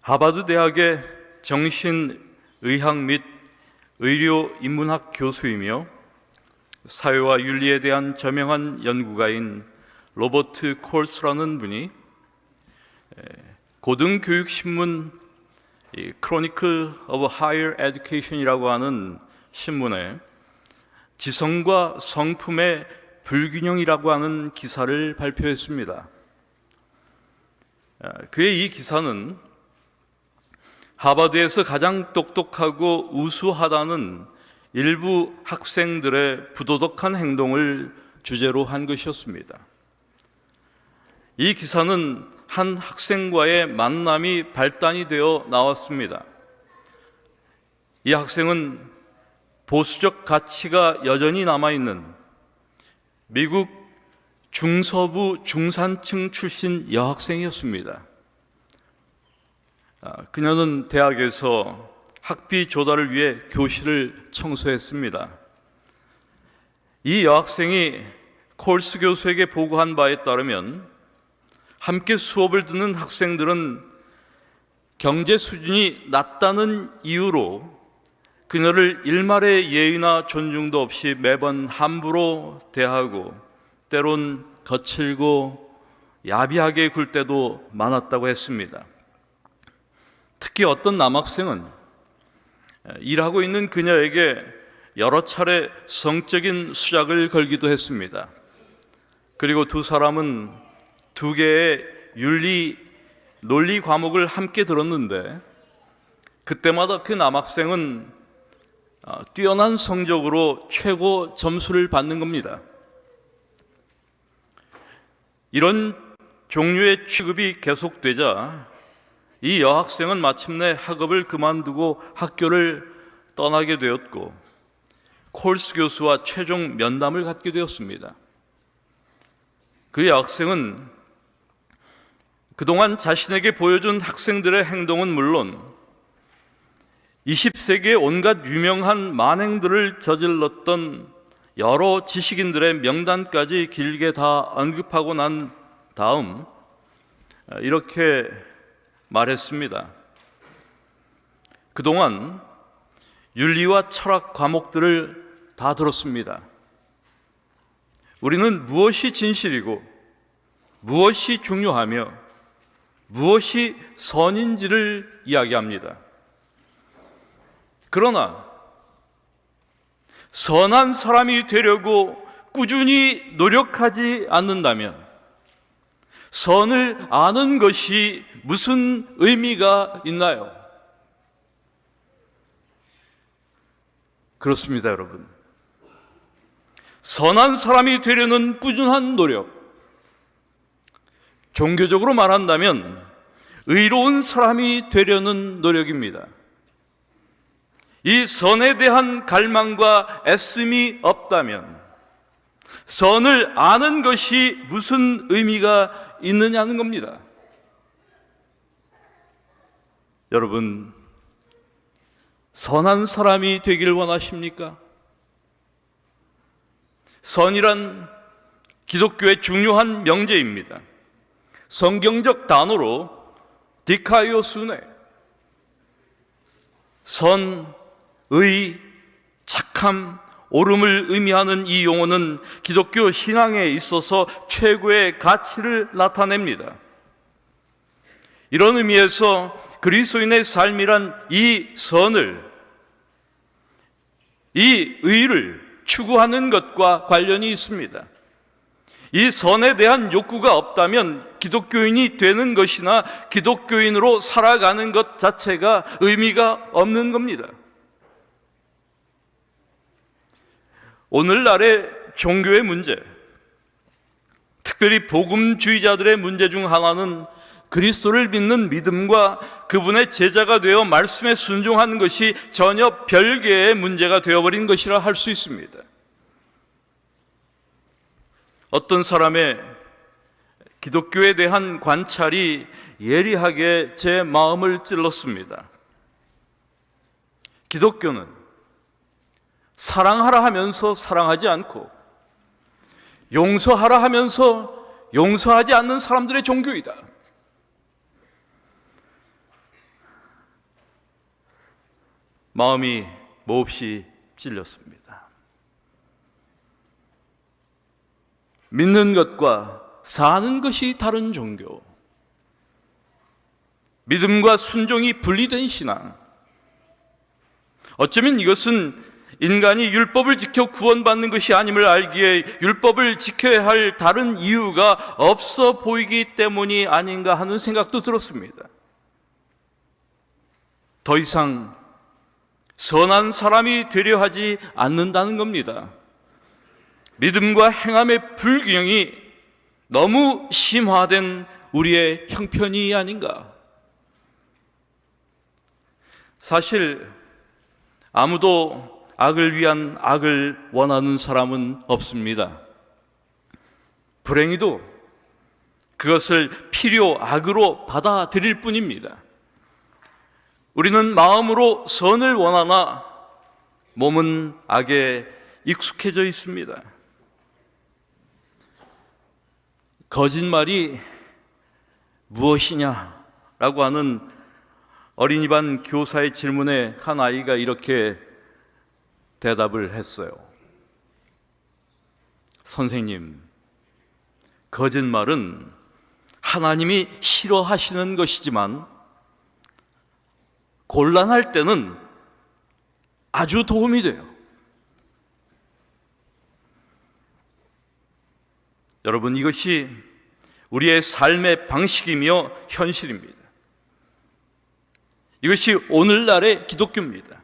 하버드 대학의 정신의학 및 의료인문학 교수이며 사회와 윤리에 대한 저명한 연구가인 로버트 콜스라는 분이 고등교육신문 Chronicle of Higher Education이라고 하는 신문에 지성과 성품의 불균형이라고 하는 기사를 발표했습니다. 그의 이 기사는 하버드에서 가장 똑똑하고 우수하다는 일부 학생들의 부도덕한 행동을 주제로 한 것이었습니다. 이 기사는 한 학생과의 만남이 발단이 되어 나왔습니다. 이 학생은 보수적 가치가 여전히 남아있는 미국 중서부 중산층 출신 여학생이었습니다. 그녀는 대학에서 학비 조달을 위해 교실을 청소했습니다. 이 여학생이 콜스 교수에게 보고한 바에 따르면 함께 수업을 듣는 학생들은 경제 수준이 낮다는 이유로 그녀를 일말의 예의나 존중도 없이 매번 함부로 대하고 때론 거칠고 야비하게 굴 때도 많았다고 했습니다. 특히 어떤 남학생은 일하고 있는 그녀에게 여러 차례 성적인 수작을 걸기도 했습니다. 그리고 두 사람은 두 개의 논리 과목을 함께 들었는데 그때마다 그 남학생은 뛰어난 성적으로 최고 점수를 받는 겁니다. 이런 종류의 취급이 계속되자 이 여학생은 마침내 학업을 그만두고 학교를 떠나게 되었고 콜스 교수와 최종 면담을 갖게 되었습니다. 그 여학생은 그동안 자신에게 보여준 학생들의 행동은 물론 20세기의 온갖 유명한 만행들을 저질렀던 여러 지식인들의 명단까지 길게 다 언급하고 난 다음 이렇게 말했습니다. 그동안 윤리와 철학 과목들을 다 들었습니다. 우리는 무엇이 진실이고 무엇이 중요하며 무엇이 선인지를 이야기합니다. 그러나 선한 사람이 되려고 꾸준히 노력하지 않는다면 선을 아는 것이 무슨 의미가 있나요? 그렇습니다, 여러분. 선한 사람이 되려는 꾸준한 노력, 종교적으로 말한다면 의로운 사람이 되려는 노력입니다. 이 선에 대한 갈망과 애씀이 없다면 선을 아는 것이 무슨 의미가 있느냐는 겁니다. 여러분, 선한 사람이 되기를 원하십니까? 선이란 기독교의 중요한 명제입니다. 성경적 단어로 디카이오스네, 선, 의, 착함, 옳음을 의미하는 이 용어는 기독교 신앙에 있어서 최고의 가치를 나타냅니다. 이런 의미에서 그리스도인의 삶이란 이 선을, 이 의를 추구하는 것과 관련이 있습니다. 이 선에 대한 욕구가 없다면 기독교인이 되는 것이나 기독교인으로 살아가는 것 자체가 의미가 없는 겁니다. 오늘날의 종교의 문제, 특별히 복음주의자들의 문제 중 하나는 그리스도를 믿는 믿음과 그분의 제자가 되어 말씀에 순종하는 것이 전혀 별개의 문제가 되어버린 것이라 할 수 있습니다. 어떤 사람의 기독교에 대한 관찰이 예리하게 제 마음을 찔렀습니다. 기독교는 사랑하라 하면서 사랑하지 않고 용서하라 하면서 용서하지 않는 사람들의 종교이다. 마음이 몹시 찔렸습니다. 믿는 것과 사는 것이 다른 종교, 믿음과 순종이 분리된 신앙, 어쩌면 이것은 인간이 율법을 지켜 구원받는 것이 아님을 알기에 율법을 지켜야 할 다른 이유가 없어 보이기 때문이 아닌가 하는 생각도 들었습니다. 더 이상 선한 사람이 되려 하지 않는다는 겁니다. 믿음과 행함의 불균형이 너무 심화된 우리의 형편이 아닌가. 사실 아무도 악을 위한 악을 원하는 사람은 없습니다. 불행히도 그것을 필요 악으로 받아들일 뿐입니다. 우리는 마음으로 선을 원하나 몸은 악에 익숙해져 있습니다. 거짓말이 무엇이냐라고 하는 어린이반 교사의 질문에 한 아이가 이렇게 대답을 했어요. 선생님, 거짓말은 하나님이 싫어하시는 것이지만 곤란할 때는 아주 도움이 돼요. 여러분, 이것이 우리의 삶의 방식이며 현실입니다. 이것이 오늘날의 기독교입니다.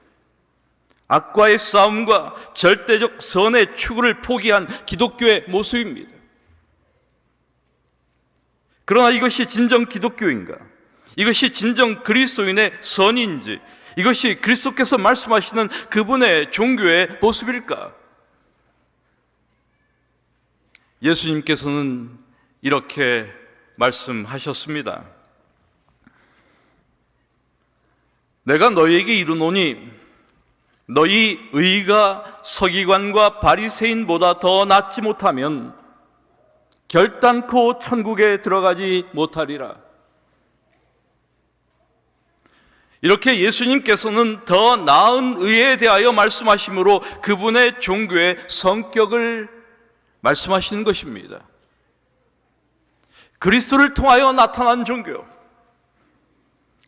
악과의 싸움과 절대적 선의 추구를 포기한 기독교의 모습입니다. 그러나 이것이 진정 기독교인가? 이것이 진정 그리스도인의 선인지, 이것이 그리스도께서 말씀하시는 그분의 종교의 모습일까? 예수님께서는 이렇게 말씀하셨습니다. 내가 너희에게 이르노니 너희 의가 서기관과 바리새인보다 더 낫지 못하면 결단코 천국에 들어가지 못하리라. 이렇게 예수님께서는 더 나은 의에 대하여 말씀하심으로 그분의 종교의 성격을 말씀하시는 것입니다. 그리스도를 통하여 나타난 종교,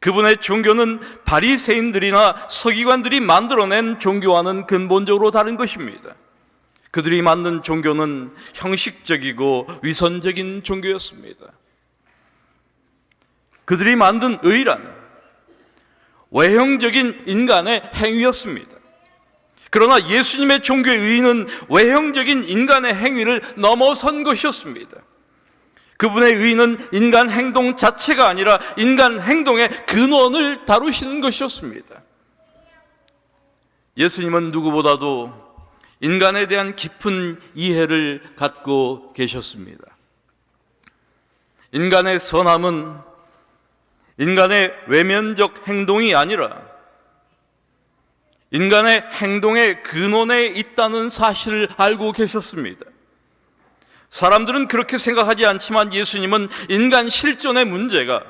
그분의 종교는 바리새인들이나 서기관들이 만들어낸 종교와는 근본적으로 다른 것입니다. 그들이 만든 종교는 형식적이고 위선적인 종교였습니다. 그들이 만든 의란 외형적인 인간의 행위였습니다. 그러나 예수님의 종교의 의는 외형적인 인간의 행위를 넘어선 것이었습니다. 그분의 의는 인간 행동 자체가 아니라 인간 행동의 근원을 다루시는 것이었습니다. 예수님은 누구보다도 인간에 대한 깊은 이해를 갖고 계셨습니다. 인간의 선함은 인간의 외면적 행동이 아니라 인간의 행동의 근원에 있다는 사실을 알고 계셨습니다. 사람들은 그렇게 생각하지 않지만 예수님은 인간 실존의 문제가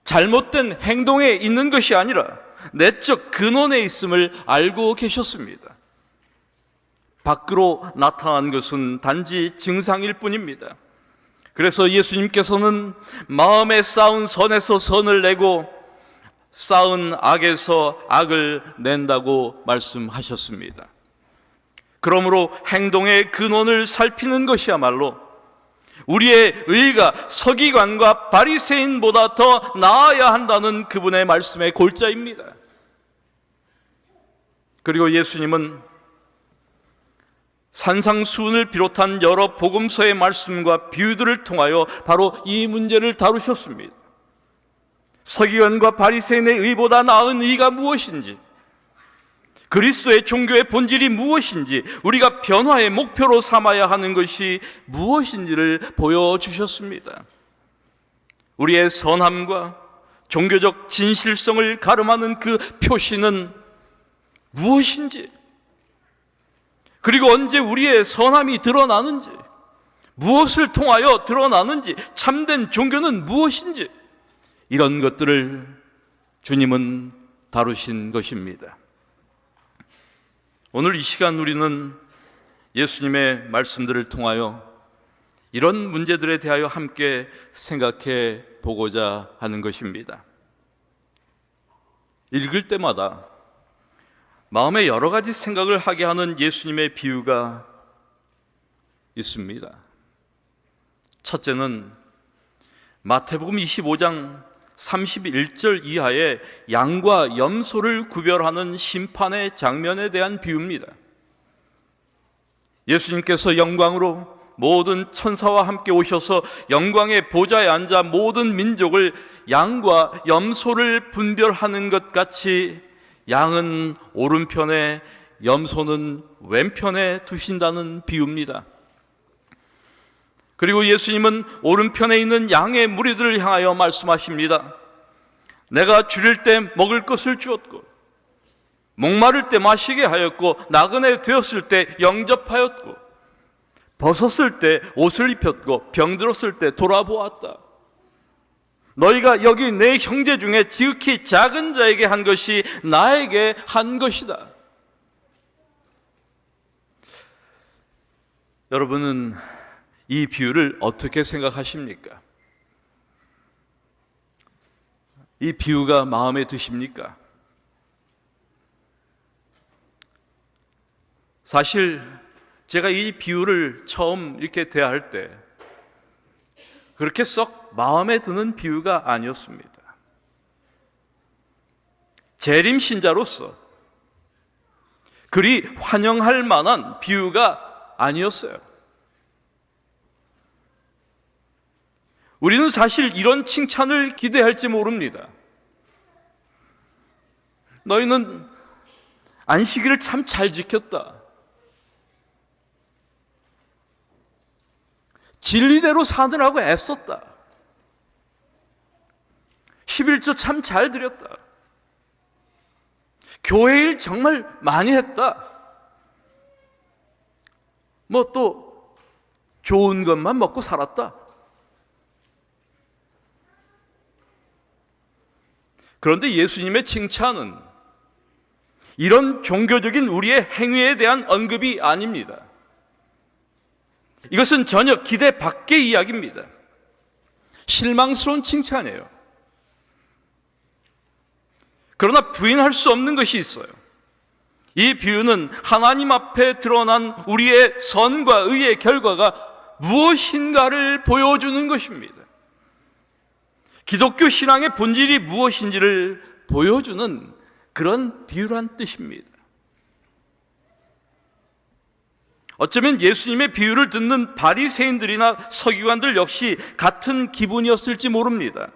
잘못된 행동에 있는 것이 아니라 내적 근원에 있음을 알고 계셨습니다. 밖으로 나타난 것은 단지 증상일 뿐입니다. 그래서 예수님께서는 마음에 쌓은 선에서 선을 내고 쌓은 악에서 악을 낸다고 말씀하셨습니다. 그러므로 행동의 근원을 살피는 것이야말로 우리의 의가 서기관과 바리새인보다 더 나아야 한다는 그분의 말씀의 골자입니다. 그리고 예수님은 산상수훈을 비롯한 여러 복음서의 말씀과 비유들을 통하여 바로 이 문제를 다루셨습니다. 서기관과 바리새인의 의보다 나은 의가 무엇인지, 그리스도의 종교의 본질이 무엇인지, 우리가 변화의 목표로 삼아야 하는 것이 무엇인지를 보여주셨습니다. 우리의 선함과 종교적 진실성을 가름하는 그 표시는 무엇인지, 그리고 언제 우리의 선함이 드러나는지, 무엇을 통하여 드러나는지, 참된 종교는 무엇인지, 이런 것들을 주님은 다루신 것입니다. 오늘 이 시간 우리는 예수님의 말씀들을 통하여 이런 문제들에 대하여 함께 생각해 보고자 하는 것입니다. 읽을 때마다 마음에 여러 가지 생각을 하게 하는 예수님의 비유가 있습니다. 첫째는 마태복음 25장 31절 이하의 양과 염소를 구별하는 심판의 장면에 대한 비유입니다. 예수님께서 영광으로 모든 천사와 함께 오셔서 영광의 보좌에 앉아 모든 민족을 양과 염소를 분별하는 것 같이 양은 오른편에 염소는 왼편에 두신다는 비유입니다. 그리고 예수님은 오른편에 있는 양의 무리들을 향하여 말씀하십니다. 내가 줄일 때 먹을 것을 주었고 목마를 때 마시게 하였고 나그네 되었을 때 영접하였고 벗었을 때 옷을 입혔고 병들었을 때 돌아보았다. 너희가 여기 내 형제 중에 지극히 작은 자에게 한 것이 나에게 한 것이다. 여러분은 이 비유를 어떻게 생각하십니까? 이 비유가 마음에 드십니까? 사실 제가 이 비유를 처음 이렇게 대할 때 그렇게 썩 마음에 드는 비유가 아니었습니다. 재림 신자로서 그리 환영할 만한 비유가 아니었어요. 우리는 사실 이런 칭찬을 기대할지 모릅니다. 너희는 안식일을 참 잘 지켰다. 진리대로 사느라고 애썼다. 11조 참 잘 드렸다. 교회 일 정말 많이 했다. 뭐 또 좋은 것만 먹고 살았다. 그런데 예수님의 칭찬은 이런 종교적인 우리의 행위에 대한 언급이 아닙니다. 이것은 전혀 기대 밖의 이야기입니다. 실망스러운 칭찬이에요. 그러나 부인할 수 없는 것이 있어요. 이 비유는 하나님 앞에 드러난 우리의 선과 의의 결과가 무엇인가를 보여주는 것입니다. 기독교 신앙의 본질이 무엇인지를 보여주는 그런 비유란 뜻입니다. 어쩌면 예수님의 비유를 듣는 바리새인들이나 서기관들 역시 같은 기분이었을지 모릅니다.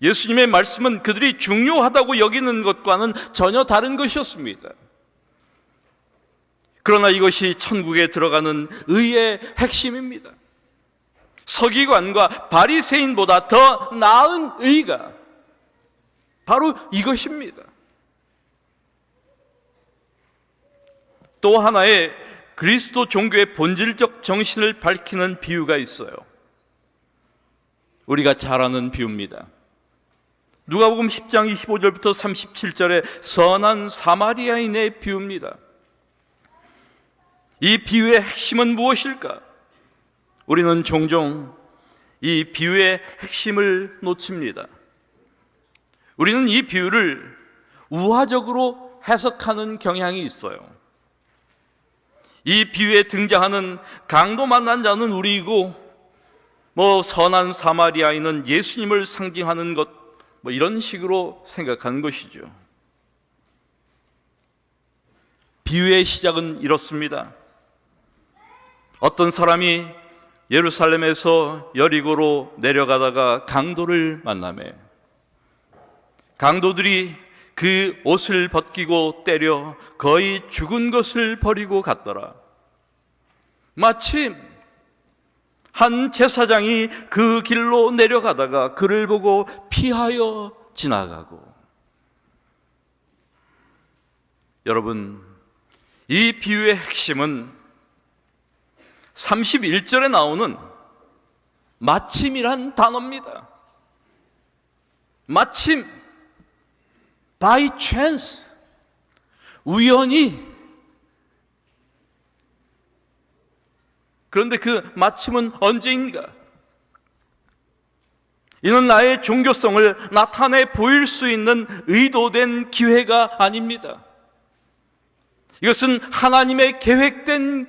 예수님의 말씀은 그들이 중요하다고 여기는 것과는 전혀 다른 것이었습니다. 그러나 이것이 천국에 들어가는 의의 핵심입니다. 서기관과 바리새인보다 더 나은 의가 바로 이것입니다. 또 하나의 그리스도 종교의 본질적 정신을 밝히는 비유가 있어요. 우리가 잘 아는 비유입니다. 누가복음 10장 25절부터 37절의 선한 사마리아인의 비유입니다. 이 비유의 핵심은 무엇일까? 우리는 종종 이 비유의 핵심을 놓칩니다. 우리는 이 비유를 우화적으로 해석하는 경향이 있어요. 이 비유에 등장하는 강도 만난 자는 우리이고 선한 사마리아인은 예수님을 상징하는 것 이런 식으로 생각하는 것이죠. 비유의 시작은 이렇습니다. 어떤 사람이 예루살렘에서 여리고로 내려가다가 강도를 만나매 강도들이 그 옷을 벗기고 때려 거의 죽은 것을 버리고 갔더라. 마침 한 제사장이 그 길로 내려가다가 그를 보고 피하여 지나가고. 여러분, 이 비유의 핵심은 31절에 나오는 마침이란 단어입니다. 마침. by chance, 우연히. 그런데 그 마침은 언제인가? 이는 나의 종교성을 나타내 보일 수 있는 의도된 기회가 아닙니다. 이것은 하나님의 계획된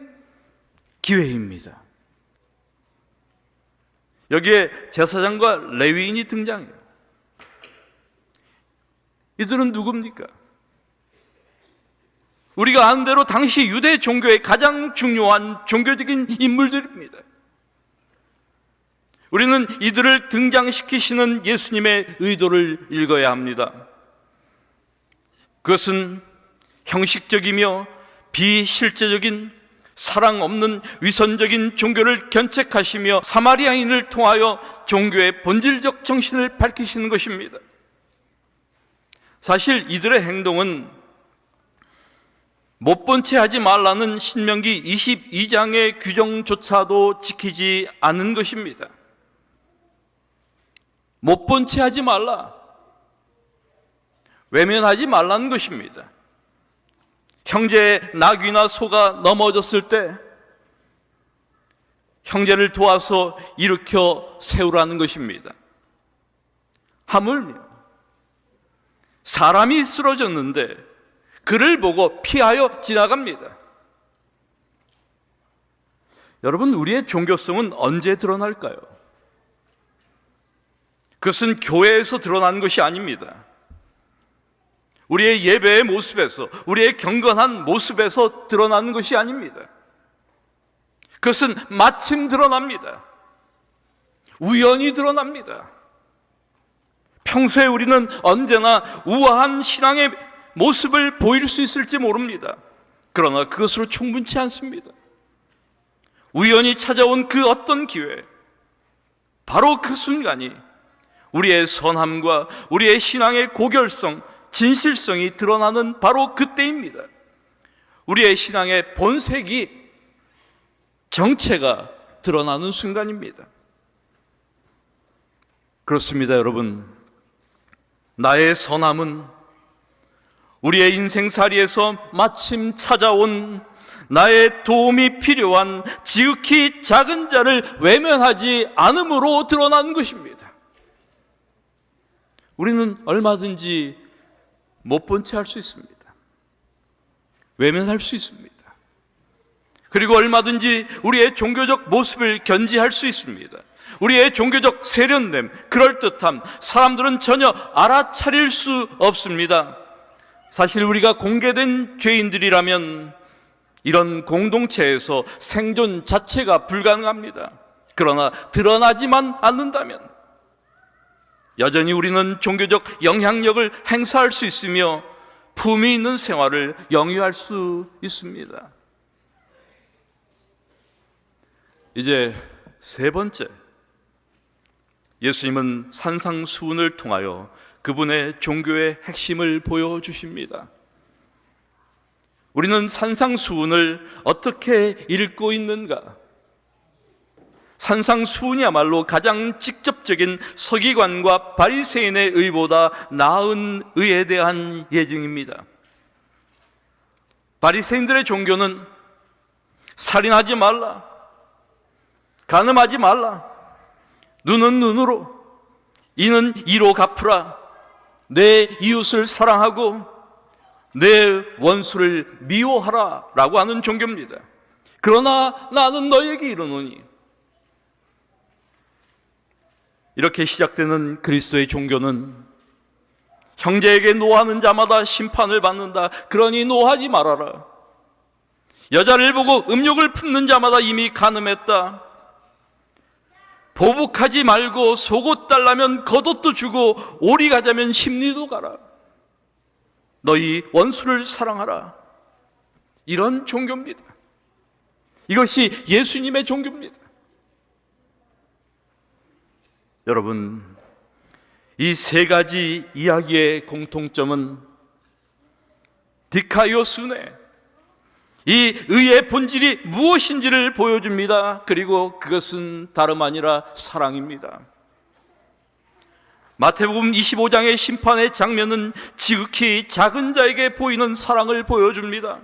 기회입니다. 여기에 제사장과 레위인이 등장해요. 이들은 누굽니까? 우리가 아는 대로 당시 유대 종교의 가장 중요한 종교적인 인물들입니다. 우리는 이들을 등장시키시는 예수님의 의도를 읽어야 합니다. 그것은 형식적이며 비실제적인 사랑 없는 위선적인 종교를 견책하시며 사마리아인을 통하여 종교의 본질적 정신을 밝히시는 것입니다. 사실 이들의 행동은 못 본 채 하지 말라는 신명기 22장의 규정조차도 지키지 않은 것입니다. 못 본 채 하지 말라, 외면하지 말라는 것입니다. 형제의 낙이나 소가 넘어졌을 때 형제를 도와서 일으켜 세우라는 것입니다. 하물며 사람이 쓰러졌는데 그를 보고 피하여 지나갑니다. 여러분, 우리의 종교성은 언제 드러날까요? 그것은 교회에서 드러나는 것이 아닙니다. 우리의 예배의 모습에서, 우리의 경건한 모습에서 드러나는 것이 아닙니다. 그것은 마침 드러납니다. 우연히 드러납니다. 평소에 우리는 언제나 우아한 신앙의 모습을 보일 수 있을지 모릅니다. 그러나 그것으로 충분치 않습니다. 우연히 찾아온 그 어떤 기회, 바로 그 순간이 우리의 선함과 우리의 신앙의 고결성, 진실성이 드러나는 바로 그때입니다. 우리의 신앙의 본색이, 정체가 드러나는 순간입니다. 그렇습니다, 여러분. 나의 선함은 우리의 인생살이에서 마침 찾아온 나의 도움이 필요한 지극히 작은 자를 외면하지 않음으로 드러나는 것입니다. 우리는 얼마든지 못 본 채 할 수 있습니다. 외면할 수 있습니다. 그리고 얼마든지 우리의 종교적 모습을 견지할 수 있습니다. 우리의 종교적 세련됨, 그럴듯함, 사람들은 전혀 알아차릴 수 없습니다. 사실 우리가 공개된 죄인들이라면 이런 공동체에서 생존 자체가 불가능합니다. 그러나 드러나지만 않는다면 여전히 우리는 종교적 영향력을 행사할 수 있으며 품위 있는 생활을 영위할 수 있습니다. 이제 세 번째, 예수님은 산상수훈을 통하여 그분의 종교의 핵심을 보여주십니다. 우리는 산상수훈을 어떻게 읽고 있는가? 산상수훈이야말로 가장 직접적인 서기관과 바리새인의 의보다 나은 의에 대한 예증입니다. 바리새인들의 종교는 살인하지 말라, 간음하지 말라, 눈은 눈으로, 이는 이로 갚으라, 내 이웃을 사랑하고 내 원수를 미워하라 라고 하는 종교입니다. 그러나 나는 너에게 이르노니, 이렇게 시작되는 그리스도의 종교는 형제에게 노하는 자마다 심판을 받는다, 그러니 노하지 말아라, 여자를 보고 음욕을 품는 자마다 이미 간음했다, 보복하지 말고 속옷 달라면 겉옷도 주고 오리 가자면 심리도 가라, 너희 원수를 사랑하라. 이런 종교입니다. 이것이 예수님의 종교입니다. 여러분, 이 세 가지 이야기의 공통점은 디카이오스네, 이 의의 본질이 무엇인지를 보여줍니다. 그리고 그것은 다름 아니라 사랑입니다. 마태복음 25장의 심판의 장면은 지극히 작은 자에게 보이는 사랑을 보여줍니다.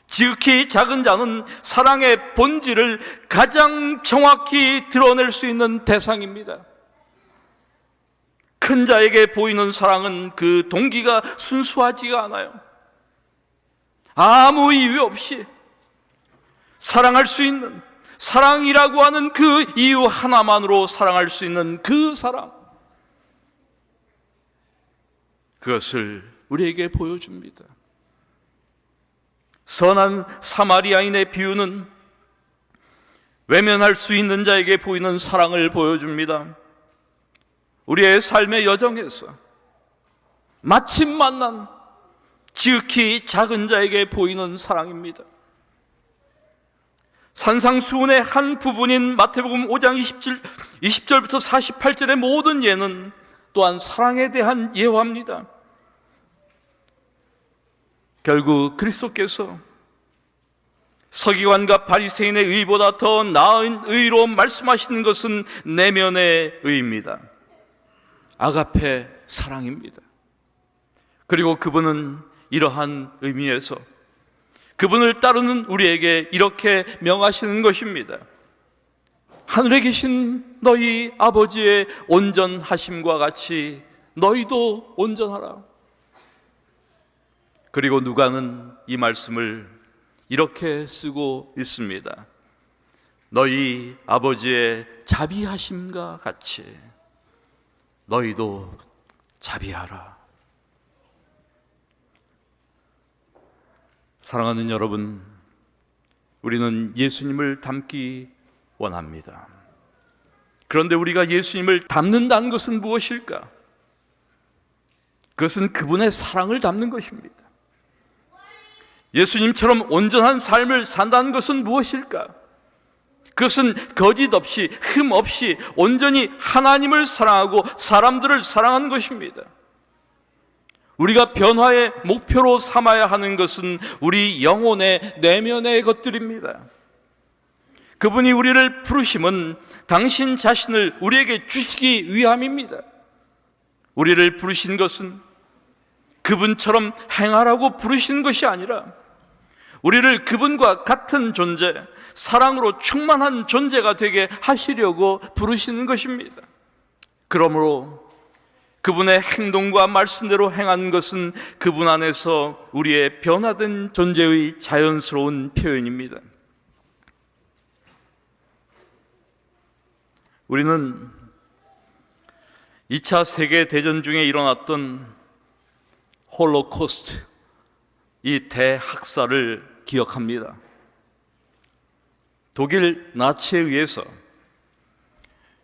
지극히 작은 자는 사랑의 본질을 가장 정확히 드러낼 수 있는 대상입니다. 큰 자에게 보이는 사랑은 그 동기가 순수하지가 않아요. 아무 이유 없이 사랑할 수 있는, 사랑이라고 하는 그 이유 하나만으로 사랑할 수 있는 그 사랑, 그것을 우리에게 보여줍니다. 선한 사마리아인의 비유는 외면할 수 있는 자에게 보이는 사랑을 보여줍니다. 우리의 삶의 여정에서 마침 만난 지극히 작은 자에게 보이는 사랑입니다. 산상수훈의 한 부분인 마태복음 5장 20절부터 48절의 모든 예는 또한 사랑에 대한 예화입니다. 결국 그리스도께서 서기관과 바리새인의 의보다 더 나은 의로 말씀하시는 것은 내면의 의입니다. 아가페 사랑입니다. 그리고 그분은 이러한 의미에서 그분을 따르는 우리에게 이렇게 명하시는 것입니다. 하늘에 계신 너희 아버지의 온전하심과 같이 너희도 온전하라. 그리고 누가는 이 말씀을 이렇게 쓰고 있습니다. 너희 아버지의 자비하심과 같이 너희도 자비하라. 사랑하는 여러분, 우리는 예수님을 닮기 원합니다. 그런데 우리가 예수님을 닮는다는 것은 무엇일까? 그것은 그분의 사랑을 닮는 것입니다. 예수님처럼 온전한 삶을 산다는 것은 무엇일까? 그것은 거짓 없이, 흠 없이 온전히 하나님을 사랑하고 사람들을 사랑하는 것입니다. 우리가 변화의 목표로 삼아야 하는 것은 우리 영혼의 내면의 것들입니다. 그분이 우리를 부르심은 당신 자신을 우리에게 주시기 위함입니다. 우리를 부르신 것은 그분처럼 행하라고 부르신 것이 아니라 우리를 그분과 같은 존재, 사랑으로 충만한 존재가 되게 하시려고 부르시는 것입니다. 그러므로 그분의 행동과 말씀대로 행하는 것은 그분 안에서 우리의 변화된 존재의 자연스러운 표현입니다. 우리는 2차 세계대전 중에 일어났던 홀로코스트, 이 대학살을 기억합니다. 독일 나치에 의해서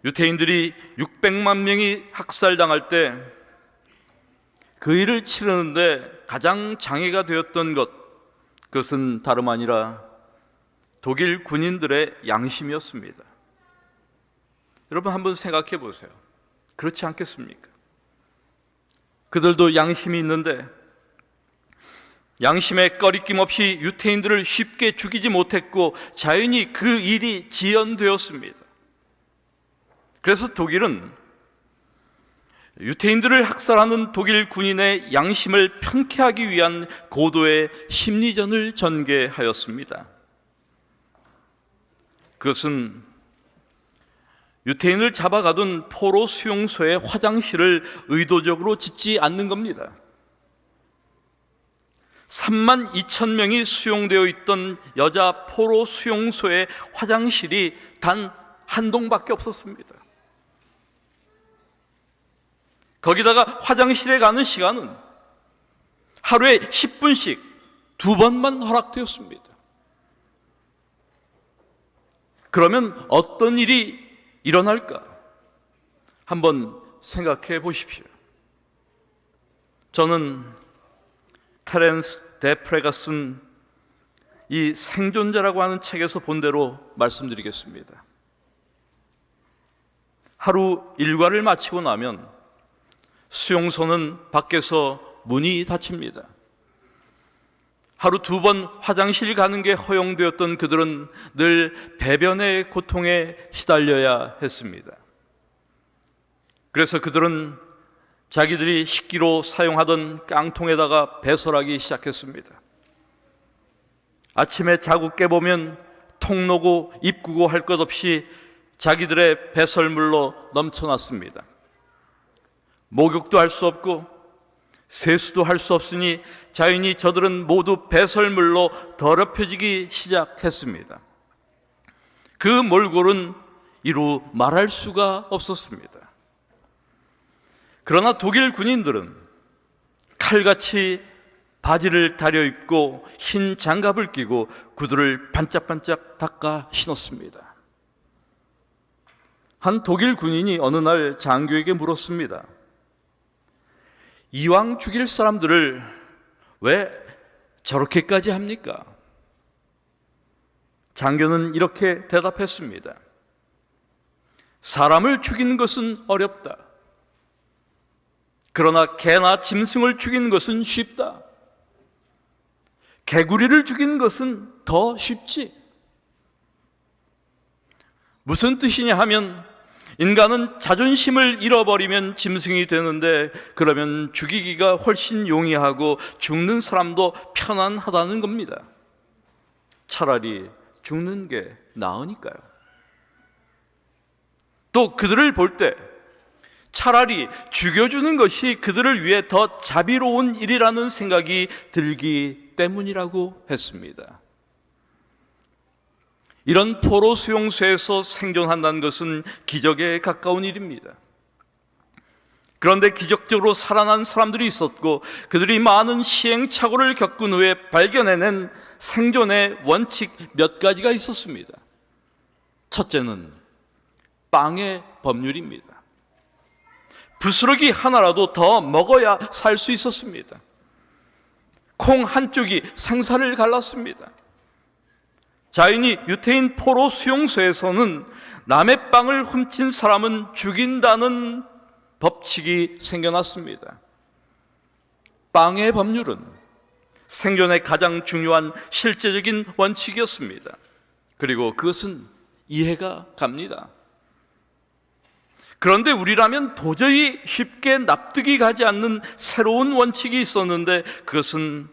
유태인들이 600만 명이 학살당할 때 그 일을 치르는데 가장 장애가 되었던 것, 그것은 다름 아니라 독일 군인들의 양심이었습니다. 여러분 한번 생각해 보세요. 그렇지 않겠습니까? 그들도 양심이 있는데 양심에 꺼리낌 없이 유태인들을 쉽게 죽이지 못했고 자연히 그 일이 지연되었습니다. 그래서 독일은 유태인들을 학살하는 독일 군인의 양심을 편케하기 위한 고도의 심리전을 전개하였습니다. 그것은 유태인을 잡아가둔 포로 수용소의 화장실을 의도적으로 짓지 않는 겁니다. 3만 2천 명이 수용되어 있던 여자 포로 수용소의 화장실이 단 한 동밖에 없었습니다. 거기다가 화장실에 가는 시간은 하루에 10분씩 2번만 허락되었습니다. 그러면 어떤 일이 일어날까? 한번 생각해 보십시오. 저는 테렌스 데프레가 쓴 이 생존자라고 하는 책에서 본 대로 말씀드리겠습니다. 하루 일과를 마치고 나면 수용소는 밖에서 문이 닫힙니다. 하루 2번 화장실 가는 게 허용되었던 그들은 늘 배변의 고통에 시달려야 했습니다. 그래서 그들은 자기들이 식기로 사용하던 깡통에다가 배설하기 시작했습니다. 아침에 자고 깨보면 통로고 입구고 할 것 없이 자기들의 배설물로 넘쳐났습니다. 목욕도 할 수 없고 세수도 할 수 없으니 자연히 저들은 모두 배설물로 더럽혀지기 시작했습니다. 그 몰골은 이루 말할 수가 없었습니다. 그러나 독일 군인들은 칼같이 바지를 다려입고 흰 장갑을 끼고 구두를 반짝반짝 닦아 신었습니다. 한 독일 군인이 어느 날 장교에게 물었습니다. 이왕 죽일 사람들을 왜 저렇게까지 합니까? 장교는 이렇게 대답했습니다. 사람을 죽이는 것은 어렵다. 그러나 개나 짐승을 죽이는 것은 쉽다. 개구리를 죽이는 것은 더 쉽지. 무슨 뜻이냐 하면 인간은 자존심을 잃어버리면 짐승이 되는데 그러면 죽이기가 훨씬 용이하고 죽는 사람도 편안하다는 겁니다. 차라리 죽는 게 나으니까요. 또 그들을 볼 때 차라리 죽여주는 것이 그들을 위해 더 자비로운 일이라는 생각이 들기 때문이라고 했습니다. 이런 포로 수용소에서 생존한다는 것은 기적에 가까운 일입니다. 그런데 기적적으로 살아난 사람들이 있었고 그들이 많은 시행착오를 겪은 후에 발견해낸 생존의 원칙 몇 가지가 있었습니다. 첫째는 빵의 법률입니다. 부스러기 하나라도 더 먹어야 살 수 있었습니다. 콩 한쪽이 생사를 갈랐습니다. 자연히 유태인 포로 수용소에서는 남의 빵을 훔친 사람은 죽인다는 법칙이 생겨났습니다. 빵의 법률은 생존의 가장 중요한 실제적인 원칙이었습니다. 그리고 그것은 이해가 갑니다. 그런데 우리라면 도저히 쉽게 납득이 가지 않는 새로운 원칙이 있었는데 그것은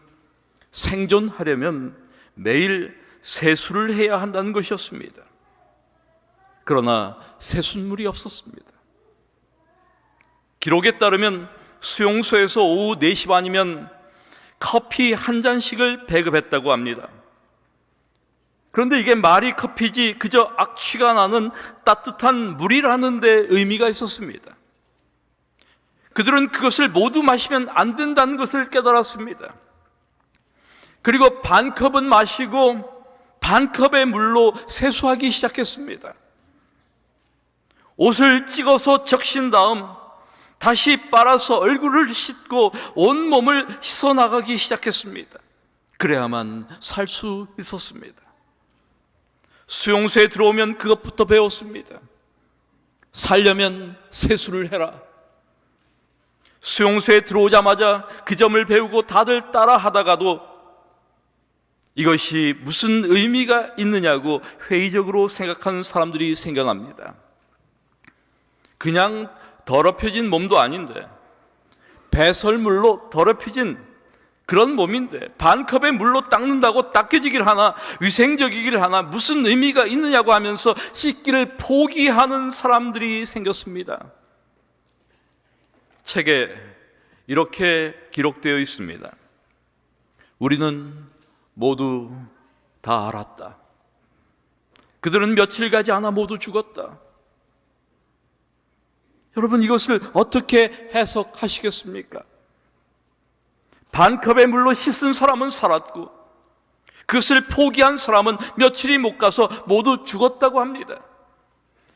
생존하려면 매일 세수를 해야 한다는 것이었습니다. 그러나 세숫물이 없었습니다. 기록에 따르면 수용소에서 오후 4시 반이면 커피 한 잔씩을 배급했다고 합니다. 그런데 이게 말이 커피지 그저 악취가 나는 따뜻한 물이라는 데 의미가 있었습니다. 그들은 그것을 모두 마시면 안 된다는 것을 깨달았습니다. 그리고 반 컵은 마시고 반 컵의 물로 세수하기 시작했습니다. 옷을 찍어서 적신 다음 다시 빨아서 얼굴을 씻고 온몸을 씻어나가기 시작했습니다. 그래야만 살 수 있었습니다. 수용소에 들어오면 그것부터 배웠습니다. 살려면 세수를 해라. 수용소에 들어오자마자 그 점을 배우고 다들 따라 하다가도 이것이 무슨 의미가 있느냐고 회의적으로 생각하는 사람들이 생겨납니다. 그냥 더럽혀진 몸도 아닌데 배설물로 더럽혀진 그런 몸인데 반컵의 물로 닦는다고 닦여지길 하나 위생적이길 하나 무슨 의미가 있느냐고 하면서 씻기를 포기하는 사람들이 생겼습니다. 책에 이렇게 기록되어 있습니다. 우리는 모두 다 알았다. 그들은 며칠 가지 않아 모두 죽었다. 여러분, 이것을 어떻게 해석하시겠습니까? 반컵의 물로 씻은 사람은 살았고 그것을 포기한 사람은 며칠이 못 가서 모두 죽었다고 합니다.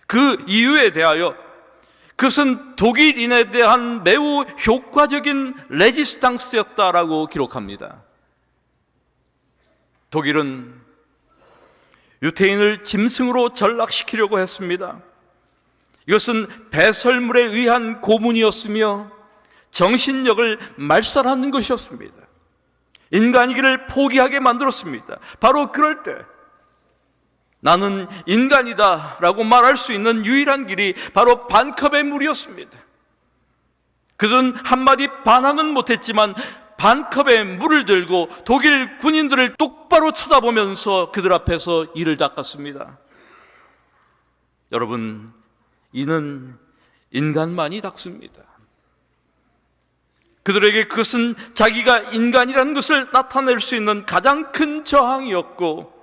그 이유에 대하여 그것은 독일인에 대한 매우 효과적인 레지스탕스였다라고 기록합니다. 독일은 유태인을 짐승으로 전락시키려고 했습니다. 이것은 배설물에 의한 고문이었으며 정신력을 말살하는 것이었습니다. 인간이기를 포기하게 만들었습니다. 바로 그럴 때 나는 인간이다 라고 말할 수 있는 유일한 길이 바로 반컵의 물이었습니다. 그들은 한마디 반항은 못했지만 반컵에 물을 들고 독일 군인들을 똑바로 쳐다보면서 그들 앞에서 이를 닦았습니다. 여러분, 이는 인간만이 닦습니다. 그들에게 그것은 자기가 인간이라는 것을 나타낼 수 있는 가장 큰 저항이었고,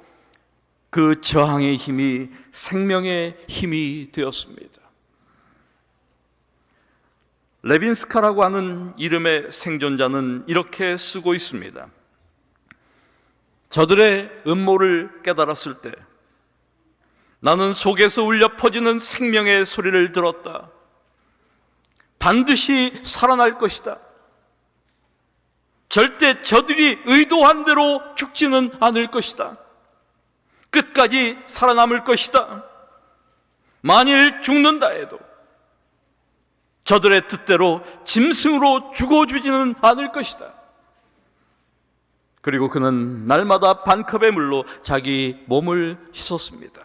그 저항의 힘이 생명의 힘이 되었습니다. 레빈스카라고 하는 이름의 생존자는 이렇게 쓰고 있습니다. 저들의 음모를 깨달았을 때 나는 속에서 울려 퍼지는 생명의 소리를 들었다. 반드시 살아날 것이다. 절대 저들이 의도한 대로 죽지는 않을 것이다. 끝까지 살아남을 것이다. 만일 죽는다 해도 저들의 뜻대로 짐승으로 죽어주지는 않을 것이다. 그리고 그는 날마다 반컵의 물로 자기 몸을 씻었습니다.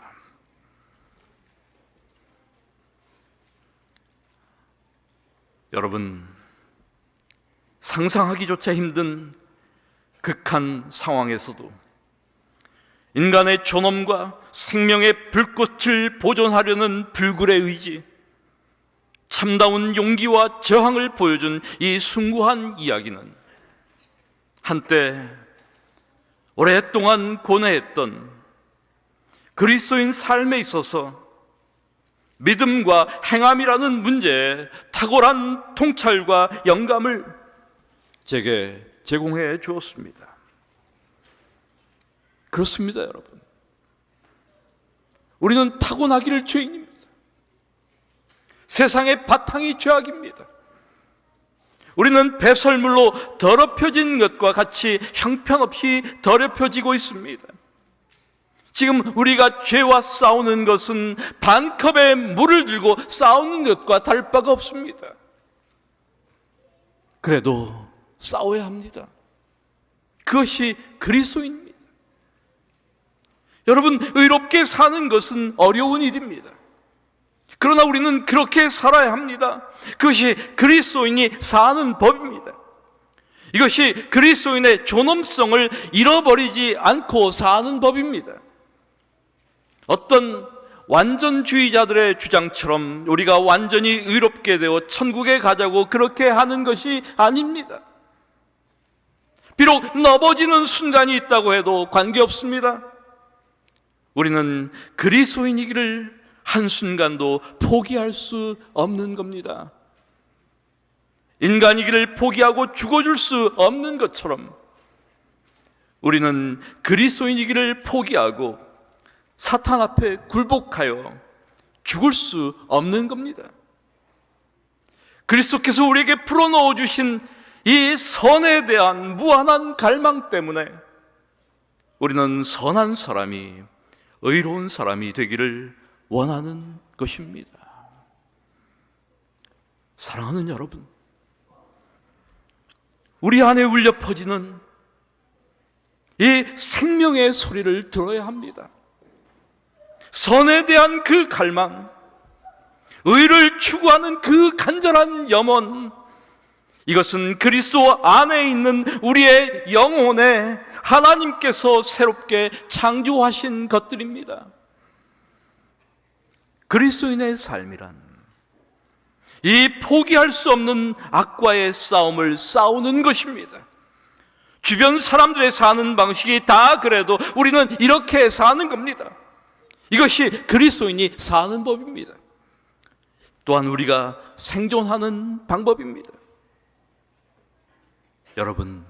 여러분, 상상하기조차 힘든 극한 상황에서도 인간의 존엄과 생명의 불꽃을 보존하려는 불굴의 의지, 참다운 용기와 저항을 보여준 이 숭고한 이야기는 한때 오랫동안 고뇌했던 그리스도인 삶에 있어서 믿음과 행함이라는 문제에 탁월한 통찰과 영감을 제게 제공해 주었습니다. 그렇습니다, 여러분. 우리는 타고나기를 죄인입니다. 세상의 바탕이 죄악입니다. 우리는 배설물로 더럽혀진 것과 같이 형편없이 더럽혀지고 있습니다. 지금 우리가 죄와 싸우는 것은 반컵의 물을 들고 싸우는 것과 다를 바가 없습니다. 그래도 싸워야 합니다. 그것이 그리스도입니다. 여러분, 의롭게 사는 것은 어려운 일입니다. 그러나 우리는 그렇게 살아야 합니다. 그것이 그리스도인이 사는 법입니다. 이것이 그리스도인의 존엄성을 잃어버리지 않고 사는 법입니다. 어떤 완전주의자들의 주장처럼 우리가 완전히 의롭게 되어 천국에 가자고 그렇게 하는 것이 아닙니다. 비록 넘어지는 순간이 있다고 해도 관계없습니다. 우리는 그리스도인이기를 한순간도 포기할 수 없는 겁니다. 인간이기를 포기하고 죽어줄 수 없는 것처럼 우리는 그리스도인이기를 포기하고 사탄 앞에 굴복하여 죽을 수 없는 겁니다. 그리스도께서 우리에게 풀어넣어 주신 이 선에 대한 무한한 갈망 때문에 우리는 선한 사람이, 의로운 사람이 되기를 원하는 것입니다. 사랑하는 여러분, 우리 안에 울려 퍼지는 이 생명의 소리를 들어야 합니다. 선에 대한 그 갈망, 의를 추구하는 그 간절한 염원, 이것은 그리스도 안에 있는 우리의 영혼에 하나님께서 새롭게 창조하신 것들입니다. 그리스도인의 삶이란 이 포기할 수 없는 악과의 싸움을 싸우는 것입니다. 주변 사람들의 사는 방식이 다 그래도 우리는 이렇게 사는 겁니다. 이것이 그리스도인이 사는 법입니다. 또한 우리가 생존하는 방법입니다. 여러분,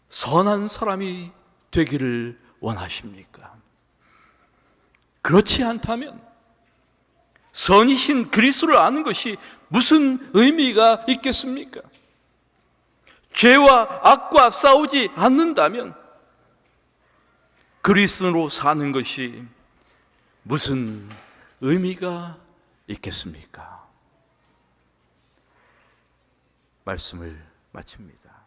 선한 사람이 되기를 원하십니까? 그렇지 않다면 선이신 그리스도를 아는 것이 무슨 의미가 있겠습니까? 죄와 악과 싸우지 않는다면 그리스도로 사는 것이 무슨 의미가 있겠습니까? 말씀을 마칩니다.